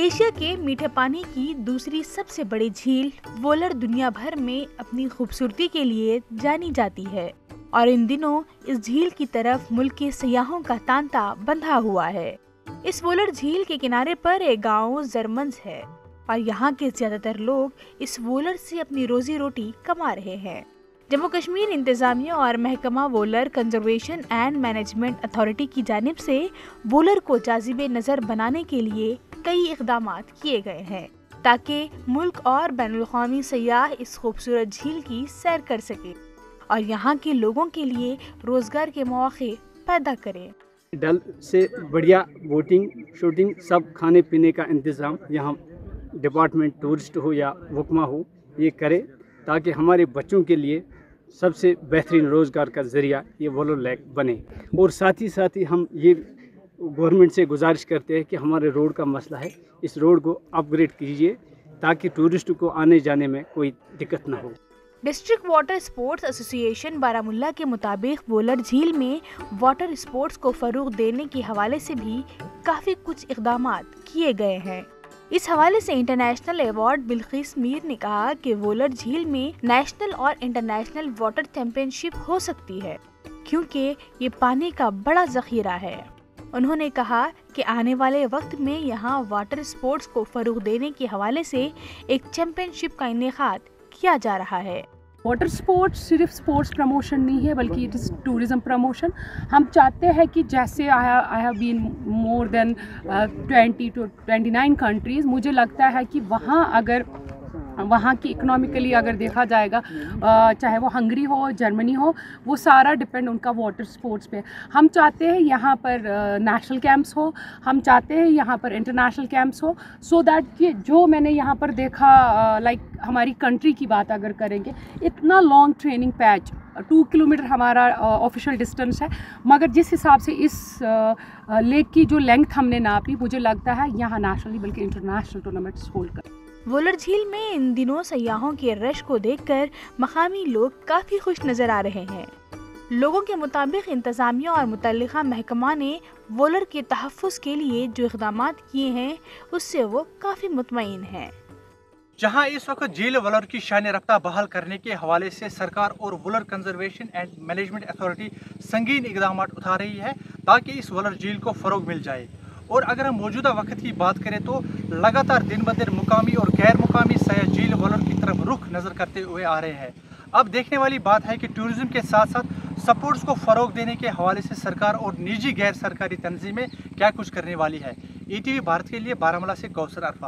Asia के मीठे पानी की दूसरी सबसे बड़ी झील वोलर दुनिया भर में अपनी खूबसूरती के लिए जानी जाती है और इन दिनों इस झील की तरफ मुल्क के सयाहों का तांता बंधा हुआ है। इस वोलर झील के किनारे पर एक गांव जरमंज है और यहाँ के ज्यादातर लोग इस वोलर से अपनी रोजी रोटी कमा रहे हैं। जम्मू कश्मीर इंतजामिया और महकमा volar conservation and management authority की जानिब से वोलर को जाजिबे नजर बनाने के लिए कई इक़दामात किए गए हैं ताकि मुल्क और बैनुल-अक़वामी सयाह इस खूबसूरत झील की सैर कर सके और यहाँ के लोगों के लिए रोजगार के मौके पैदा करें। डल से बढ़िया बोटिंग शूटिंग सब खाने पीने का इंतज़ाम यहाँ डिपार्टमेंट टूरिस्ट हो या हुक्मा हो ये करे ताकि हमारे बच्चों के लिए सबसे बेहतरीन रोज़गार का ज़रिया ये वोलर लेक बने। और साथ ही हम ये गवर्नमेंट से गुजारिश करते हैं कि हमारे रोड का मसला है, इस रोड को अपग्रेड कीजिए ताकि टूरिस्ट को आने जाने में कोई दिक्कत ना हो। District water sports association Baramulla के मुताबिक वोलर झील में वाटर स्पोर्ट्स को फरोग देने के हवाले से भी काफी कुछ इक़दामात किए गए हैं। इस हवाले से इंटरनेशनल अवार्ड बिल्किस मीर ने कहा कि वोलर झील में नेशनल और इंटरनेशनल वाटर चैंपियनशिप हो सकती है क्योंकि ये पानी का बड़ा ज़ख़ीरा है। उन्होंने कहा कि आने वाले वक्त में यहाँ वाटर स्पोर्ट्स को फरोग देने के हवाले से एक चैंपियनशिप का इनेकाद किया जा रहा है। वाटर स्पोर्ट्स सिर्फ स्पोर्ट्स प्रमोशन नहीं है बल्कि इट इज़ टूरिज़म प्रमोशन। हम चाहते हैं कि जैसे I have been more than 20 to 29 countries, मुझे लगता है कि वहाँ की इकोनॉमिकली अगर देखा जाएगा चाहे वो हंगरी हो जर्मनी हो वो सारा डिपेंड उनका वाटर स्पोर्ट्स पे। हम चाहते हैं यहाँ पर नेशनल कैंप्स हो, हम चाहते हैं यहाँ पर इंटरनेशनल कैंप्स हो सो दैट कि जो मैंने यहाँ पर देखा लाइक हमारी कंट्री की बात अगर करेंगे, इतना लॉन्ग ट्रेनिंग पैच 2 किलोमीटर हमारा ऑफिशियल डिस्टेंस है, मगर जिस हिसाब से इस लेक की जो लेंथ हमने नापी मुझे लगता है यहाँ नेशनली बल्कि इंटरनेशनल टूर्नामेंट्स होल्ड कर। वोलर झील में इन दिनों सयाहों के रश को देखकर मकामी लोग काफी खुश नजर आ रहे हैं। लोगों के मुताबिक इंतजामिया और मुतल्लिका महकमा ने वोलर के तहफ़्फ़ुज़ के लिए जो इक़दामात किए हैं उससे वो काफी मुतमईन हैं। जहां इस वक्त झील वोलर की शान रफ्ता बहाल करने के हवाले से सरकार और volar conservation and management authority संगीन इक़दाम उठा रही है ताकि इस वोलर झील को फ़रोग मिल जाए। और अगर हम मौजूदा वक्त की बात करें तो लगातार दिन ब दिन मुकामी और गैर मुकामी सयाह झील वोलर की तरफ रुख नज़र करते हुए आ रहे हैं। अब देखने वाली बात है कि टूरिज़्म के साथ साथ स्पोर्ट्स को फ़रोग देने के हवाले से सरकार और निजी गैर सरकारी तंजीमें क्या कुछ करने वाली है। ETV भारत के लिए बारामूला से कौसर अरफात।